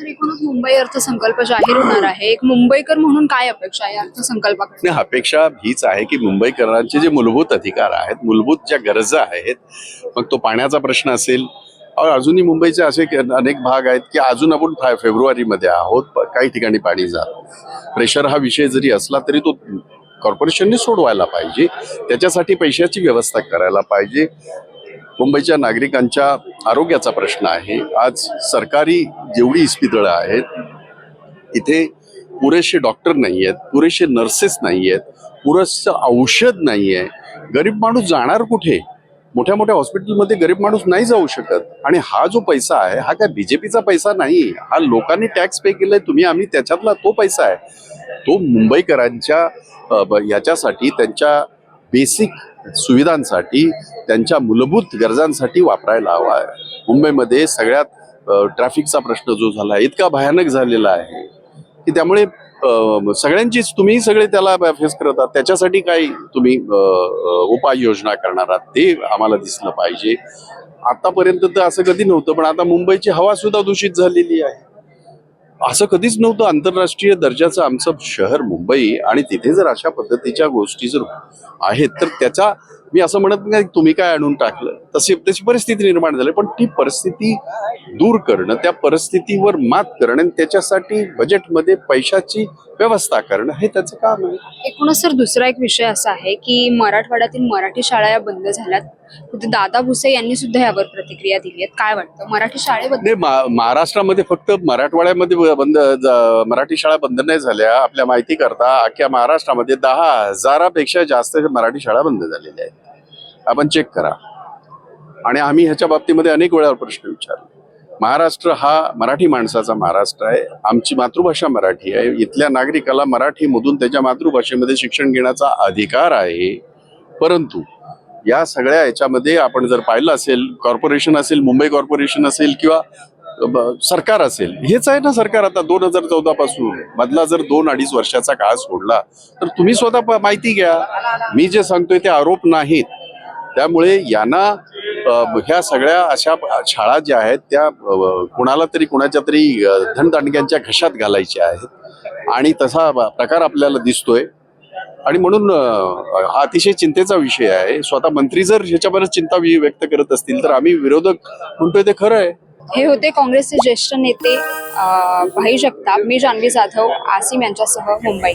तर एकूणच मुंबई अर्थसंकल्प जाहीर होणार आहे. एक मुंबईकर म्हणून काय अपेक्षा आहे या अर्थसंकल्पाकडे? नाही, अपेक्षा हीच आहे की मुंबईकरांचे जे मूलभूत अधिकार आहेत, मूलभूत ज्या गरजा आहेत, मग तो पाण्याचा प्रश्न असेल, अजूनही मुंबईचे असे अनेक भाग आहेत की अजून आपण फेब्रुवारीमध्ये आहोत, काही ठिकाणी पाणी जात. प्रेशर हा विषय जरी असला तरी तो कॉर्पोरेशनने सोडवायला पाहिजे. त्याच्यासाठी पैशाची व्यवस्था करायला पाहिजे. मुंबईच्या नागरिकांच्या आरोग्याचा प्रश्न आहे. आज सरकारी जेवढी इस्पितळं आहेत, इथे पुरेसे डॉक्टर नाही आहेत, पुरेसे नर्सेस नाही आहेत, पुरेसं औषध नाही आहे. गरीब माणूस जाणार कुठे? मोठ्या मोठ्या हॉस्पिटलमध्ये गरीब माणूस नाही जाऊ शकत. आणि हा जो पैसा आहे हा काय बीजेपीचा पैसा नाही, हा लोकांनी टॅक्स पे केलाय, तुम्ही आम्ही, त्याच्यातला तो पैसा आहे. तो मुंबईकरांच्या याच्यासाठी, त्यांच्या बेसिक सुविधांसाठी, त्यांच्या मूलभूत गरजांसाठी वापरायला हवा आहे. मुंबईमध्ये सगळ्यात ट्रॅफिकचा प्रश्न जो झाला इतका भयानक झालेला आहे की त्यामुळे सगळ्यांचीच, तुम्ही सगळे त्याला फेस करत आहात. त्याच्यासाठी काय तुम्ही उपाययोजना करणार आहात ते आम्हाला दिसलं पाहिजे. आतापर्यंत तर असं कधी नव्हतं, पण आता मुंबईची हवा सुद्धा दूषित झालेली आहे. असं कधीच नव्हतं. आंतरराष्ट्रीय दर्जाचं आमचं शहर मुंबई, आणि तिथे जर अशा पद्धतीच्या गोष्टी जर आहेत तर त्याचा, मी असं म्हणत नाही तुम्ही काय आणून टाकलं, तशी परिस्थिती निर्माण झाली. पण ती परिस्थिती दूर करणं, त्या परिस्थितीवर मात करणं आणि त्याच्यासाठी बजेटमध्ये पैशाची व्यवस्था करणं हे त्याचं काम आहे. एकूणच सर दुसरा एक विषय असा आहे की मराठवाड्यातील मराठी शाळा या बंद झाल्यात. दादा भुसे यांनी सुद्धा यावर प्रतिक्रिया दिली आहे. काय वाटतं मराठी शाळेबद्दल? महाराष्ट्रामध्ये फक्त मराठवाड्यामध्ये मराठी शाळा बंद नाही झाल्या. आपल्या माहिती करता अख्ख्या महाराष्ट्रामध्ये 10,000पेक्षा जास्त मराठी शाळा बंद झालेल्या आहेत. आपण चेक करा. आणि आम्ही ह्याच्या बाबतीमध्ये अनेक वेळा प्रश्न विचारले. महाराष्ट्र हा मराठी माणसाचा महाराष्ट्र आहे. आमची मातृभाषा मराठी आहे. इथल्या नागरिकाला मराठीमधून त्याच्या मातृभाषेमध्ये शिक्षण घेण्याचा अधिकार आहे. परंतु या सगळ्या याच्यामध्ये आपण जर पाहिलं असेल, कॉर्पोरेशन असेल, मुंबई कॉर्पोरेशन असेल किंवा सरकार असेल, हेच आहे ना सरकार. आता 2014 पासून मधला जर 2-2.5 वर्षाचा काळ सोडला तर तुम्ही स्वतः माहिती घ्या. मी जे सांगतोय ते आरोप नाहीत. त्यामुळे यांना ह्या सगळ्या अशा शाळा ज्या आहेत त्या कुणाला तरी, कुणाच्या तरी धनदांडग्यांच्या घशात घालायच्या आहेत, आणि तसा प्रकार आपल्याला दिसतोय. आणि म्हणून हा अतिशय चिंतेचा विषय आहे. स्वतः मंत्री जर ह्याच्याबरोबर चिंता व्यक्त करत असतील तर आम्ही विरोधक म्हणतोय ते खरं आहे. हे होते काँग्रेसचे ज्येष्ठ नेते भाई जगताप. मी जान्हवी जाधव, आसिम यांच्यासह मुंबई.